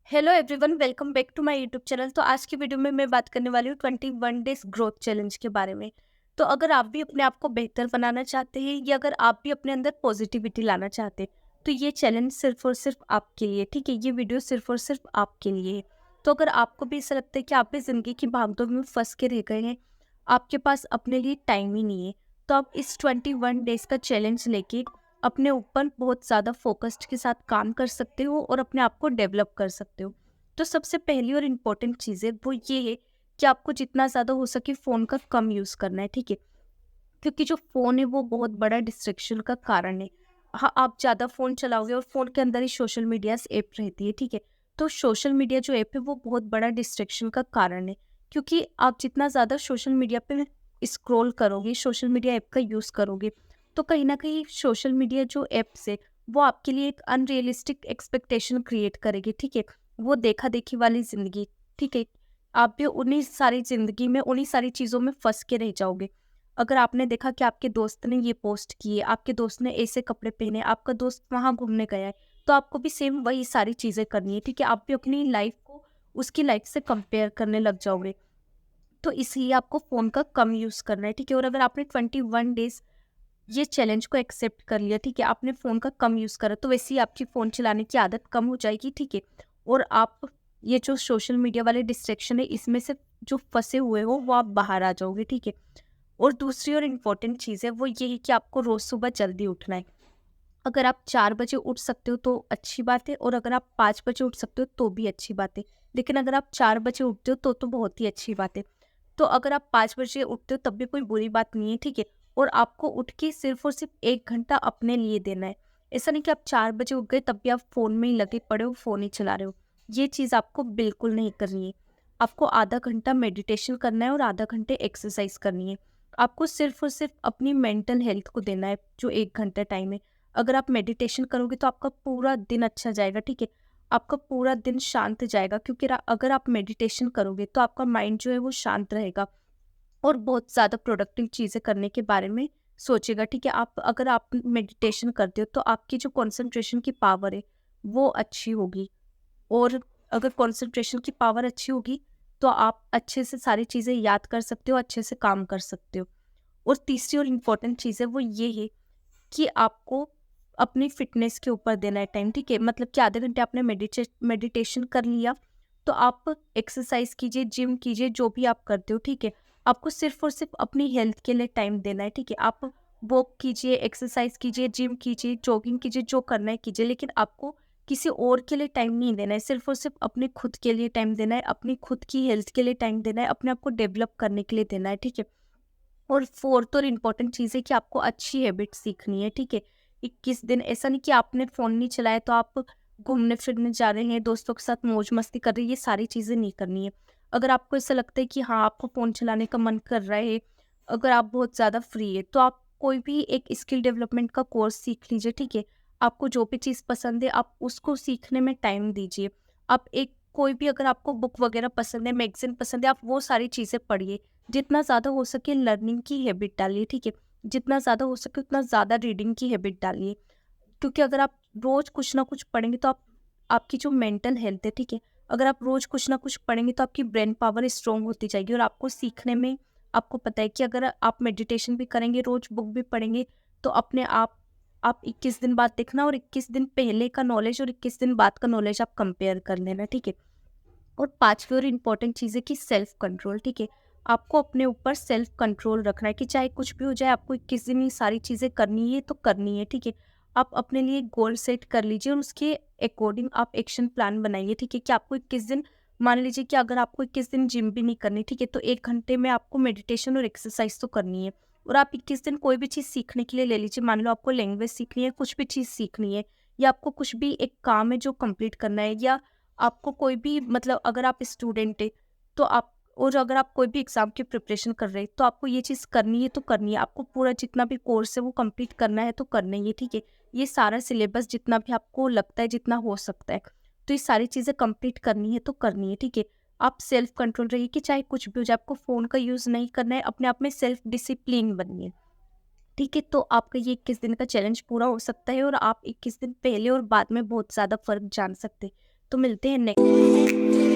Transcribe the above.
Hello everyone, welcome back to my YouTube channel. तो आज की वीडियो में मैं बात करने वाली हूँ 21 डेज ग्रोथ चैलेंज के बारे में। तो अगर आप भी अपने आप को बेहतर बनाना चाहते हैं या अगर आप भी अपने अंदर पॉजिटिविटी लाना चाहते हैं तो ये चैलेंज सिर्फ और सिर्फ आपके लिए, ठीक है। ये वीडियो सिर्फ और सिर्फ आपके लिए है। तो अगर आपको भी ऐसा लगता है कि आप भी जिंदगी की भागदौड़ में फंस के रह गए हैं, आपके पास अपने लिए टाइम ही नहीं है, तो आप इस 21 डेज का चैलेंज लेके अपने ऊपर बहुत ज़्यादा फोकस्ड के साथ काम कर सकते हो और अपने आप को डेवलप कर सकते हो। तो सबसे पहली और इम्पोर्टेंट चीज़ है वो ये है कि आपको जितना ज़्यादा हो सके फ़ोन का कम यूज़ करना है, ठीक है। क्योंकि जो फ़ोन है वो बहुत बड़ा डिस्ट्रैक्शन का कारण है। हाँ, आप ज़्यादा फ़ोन चलाओगे और फ़ोन के अंदर ही सोशल मीडियाज़ ऐप रहती है, ठीक है। तो सोशल मीडिया जो ऐप है वो बहुत बड़ा डिस्ट्रैक्शन का कारण है। क्योंकि आप जितना ज़्यादा सोशल मीडिया पे स्क्रॉल करोगे, सोशल मीडिया ऐप का यूज़ करोगे, तो कहीं न कहीं सोशल मीडिया जो ऐप्स है वो आपके लिए एक अनरियलिस्टिक एक्सपेक्टेशन क्रिएट करेगी, ठीक है। वो देखा-देखी वाली ज़िंदगी, ठीक है। आप भी उन्हीं सारी ज़िंदगी में, उन्हीं सारी चीज़ों में फँस के रह जाओगे। अगर आपने देखा कि आपके दोस्त ने ये पोस्ट की है, आपके दोस्त ने ऐसे कपड़े पहने, आपका दोस्त वहाँ घूमने गया है, तो आपको भी सेम वही सारी चीज़ें करनी है, ठीक है। आप भी अपनी लाइफ को उसकी लाइफ से कंपेयर करने लग जाओगे। तो इसलिए आपको फ़ोन का कम यूज़ करना है, ठीक है। और अगर आपने 21 डेज़ ये चैलेंज को एक्सेप्ट कर लिया, ठीक है, आपने फ़ोन का कम यूज़ करा, तो वैसे ही आपकी फ़ोन चलाने की आदत कम हो जाएगी, ठीक है। और आप ये जो सोशल मीडिया वाले डिस्ट्रैक्शन है, इसमें से जो फँसे हुए हो, वो आप बाहर आ जाओगे, ठीक है। और दूसरी और इम्पोर्टेंट चीज़ है वो ये है कि आपको रोज़ सुबह जल्दी उठना है। अगर आप 4 बजे उठ सकते हो तो अच्छी बात है, और अगर आप 5 बजे उठ सकते हो तो भी अच्छी बात है। लेकिन अगर आप 4 बजे उठते हो तो बहुत ही अच्छी बात है। तो अगर आप 5 बजे उठते हो तब भी कोई बुरी बात नहीं है, ठीक है। और आपको उठ के सिर्फ़ और सिर्फ़ 1 घंटा अपने लिए देना है। ऐसा नहीं कि आप 4 बजे उठ गए तब भी आप फ़ोन में ही लगे पड़े हो, फ़ोन ही चला रहे हो। ये चीज़ आपको बिल्कुल नहीं करनी है। आपको आधा घंटा मेडिटेशन करना है और आधा घंटे एक्सरसाइज़ करनी है। आपको सिर्फ़ और सिर्फ़ अपनी मेंटल हेल्थ को देना है, जो 1 घंटा टाइम है। अगर आप मेडिटेशन करोगे तो आपका पूरा दिन अच्छा जाएगा, ठीक है। आपका पूरा दिन शांत जाएगा, क्योंकि अगर आप मेडिटेशन करोगे तो आपका माइंड जो है वो शांत रहेगा और बहुत ज़्यादा प्रोडक्टिव चीज़ें करने के बारे में सोचेगा, ठीक है। अगर आप मेडिटेशन करते हो तो आपकी जो कंसंट्रेशन की पावर है वो अच्छी होगी, और अगर कंसंट्रेशन की पावर अच्छी होगी तो आप अच्छे से सारी चीज़ें याद कर सकते हो, अच्छे से काम कर सकते हो। और तीसरी और इम्पोर्टेंट चीज़ है वो ये है कि आपको अपनी फ़िटनेस के ऊपर देना है टाइम, ठीक है। मतलब कि आधे घंटे आपने मेडिटेशन कर लिया, तो आप एक्सरसाइज़ कीजिए, जिम कीजिए, जो भी आप करते हो, ठीक है। आपको सिर्फ़ और सिर्फ़ अपनी हेल्थ के लिए टाइम देना है, ठीक है। आप वॉक कीजिए, एक्सरसाइज़ कीजिए, जिम कीजिए, जॉगिंग कीजिए, जो करना है कीजिए, लेकिन आपको किसी और के लिए टाइम नहीं देना है। सिर्फ़ और सिर्फ़ अपने खुद के लिए टाइम देना है, अपनी खुद की हेल्थ के लिए टाइम देना है, अपने आप को डेवलप करने के लिए देना है, ठीक है। और फोर्थ और इम्पोर्टेंट चीज़ है कि आपको अच्छी हैबिट सीखनी है, ठीक है। 21 दिन ऐसा नहीं कि आपने फ़ोन नहीं चलाया तो आप घूमने-फिरने जा रहे हैं, दोस्तों के साथ मौज-मस्ती कर रहे हैं, ये सारी चीज़ें नहीं करनी है। अगर आपको ऐसा लगता है कि हाँ, आपको फ़ोन चलाने का मन कर रहा है, अगर आप बहुत ज़्यादा फ्री है, तो आप कोई भी एक स्किल डेवलपमेंट का कोर्स सीख लीजिए, ठीक है। आपको जो भी चीज़ पसंद है, आप उसको सीखने में टाइम दीजिए। आप एक कोई भी, अगर आपको बुक वगैरह पसंद है, मैगज़ीन पसंद है, आप वो सारी चीज़ें पढ़िए। जितना ज़्यादा हो सके लर्निंग की हैबिट डालिए, ठीक है। जितना ज़्यादा हो सके उतना ज़्यादा रीडिंग की हैबिट डालिए। क्योंकि अगर आप रोज़ कुछ ना कुछ पढ़ेंगे तो आपकी जो मेंटल हेल्थ है, ठीक है, अगर आप रोज़ कुछ ना कुछ पढ़ेंगे तो आपकी ब्रेन पावर स्ट्रॉन्ग होती जाएगी, और आपको सीखने में, आपको पता है कि अगर आप मेडिटेशन भी करेंगे, रोज़ बुक भी पढ़ेंगे, तो अपने आप 21 दिन बाद देखना, और 21 दिन पहले का नॉलेज और 21 दिन बाद का नॉलेज आप कंपेयर कर लेना, ठीक है। और पाँचवीं और इम्पोर्टेंट चीज़ है कि सेल्फ कंट्रोल, ठीक है। आपको अपने ऊपर सेल्फ कंट्रोल रखना है कि चाहे कुछ भी हो जाए, आपको 21 दिन ये सारी चीज़ें करनी है तो करनी है, ठीक है। आप अपने लिए गोल सेट कर लीजिए और उसके अकॉर्डिंग आप एक्शन प्लान बनाइए, ठीक है। कि आपको 21 दिन, मान लीजिए कि अगर आपको 21 दिन जिम भी नहीं करनी, ठीक है, तो 1 घंटे में आपको मेडिटेशन और एक्सरसाइज तो करनी है। और आप 21 दिन कोई भी चीज़ सीखने के लिए ले लीजिए, मान लो आपको लैंग्वेज सीखनी है, कुछ भी चीज़ सीखनी है, या आपको कुछ भी एक काम है जो कंप्लीट करना है, या आपको कोई भी, मतलब अगर आप स्टूडेंट है तो आप, और अगर आप कोई भी एग्जाम की प्रिपरेशन कर रहे हैं तो आपको ये चीज़ करनी है तो करनी है। आपको पूरा जितना भी कोर्स है वो कंप्लीट करना है तो करना ही है, ठीक है। ये सारा सिलेबस जितना भी आपको लगता है, जितना हो सकता है, तो ये सारी चीज़ें कंप्लीट करनी है तो करनी है, ठीक है। आप सेल्फ कंट्रोल रहिए कि चाहे कुछ भी हो जाए, आपको फ़ोन का यूज़ नहीं करना है, अपने आप में सेल्फ डिसिप्लिन बनिए, ठीक है। तो आपका ये 21 दिन का चैलेंज पूरा हो सकता है और आप 21 दिन पहले और बाद में बहुत ज़्यादा फ़र्क जान सकते हैं। तो मिलते हैं नेक्स्ट